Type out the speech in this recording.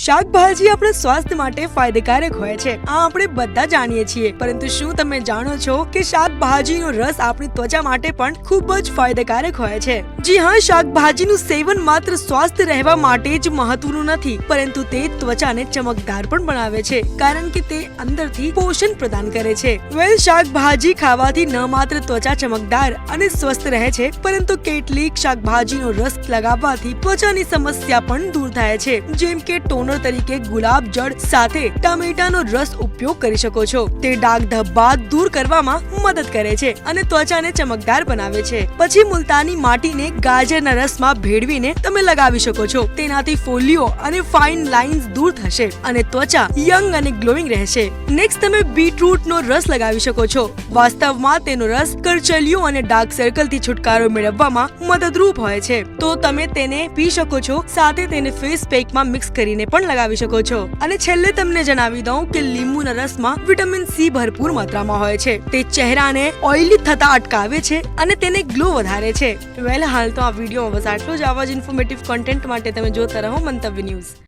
શાકભાજી આપણા સ્વાસ્થ્ય માટે ફાયદાકારક હોય છે, આ આપણે બધા જાણીએ છીએ. પરંતુ શું તમે જાણો છો કે શાકભાજીનો રસ આપણી ત્વચા માટે પણ ખૂબ જ ફાયદાકારક હોય છે? જી હા, શાકભાજીનું સેવન માત્ર સ્વસ્થ રહેવા માટે જ મહત્વનું નથી, પરંતુ તે ત્વચાને ચમકદાર પણ બનાવે છે, કારણ કે તે અંદરથી પોષણ પ્રદાન કરે છે. શાકભાજી ખાવાથી ન માત્ર ત્વચા ચમકદાર અને સ્વસ્થ રહે છે, પરંતુ કેટલીક શાકભાજીનો રસ લગાવવાથી ત્વચાની સમસ્યા પણ દૂર થાય છે. જેમ કે ટોનર તરીકે ગુલાબ જળ સાથે ટામેટાનો રસ ઉપયોગ કરી શકો છો. તે ડાઘ ધબ્બા દૂર કરવામાં મદદ કરે છે અને ત્વચાને ચમકદાર બનાવે છે. પછી મુલતાની માટીને ગાજરના રસમાં ભેળવીને તમે લગાવી શકો છો. તેનાથી ફોલ્લીઓ અને ફાઇન લાઇન્સ દૂર થશે અને ત્વચા યંગ અને ગ્લોઈંગ રહેશે. નેક્સ્ટ, તમે બીટરૂટનો રસ લગાવી શકો છો. વાસ્તવમાં તેનો રસ કરચલીઓ અને ડાર્ક સર્કલથી છુટકારો મેળવવામાં મદદરૂપ હોય છે, તો તમે તેને પી શકો છો. સાથે તેને ફેસ પેકમાં મિક્સ કરીને પણ લગાવી શકો છો. અને છેલ્લે તમને જણાવી દઉં કે લીંબુના રસમાં વિટામિન સી ભરપૂર માત્રામાં હોય છે. તે ચહેરાને ઓઇલી થતા અટકાવે છે અને તેને ગ્લો વધારે છે. હાલ તો આ વિડીયોમાં બસ આટલું જ. આવા જ ઇન્ફોર્મેટિવ કન્ટેન્ટ માટે તમે જોતા રહો મંતવ્ય ન્યૂઝ.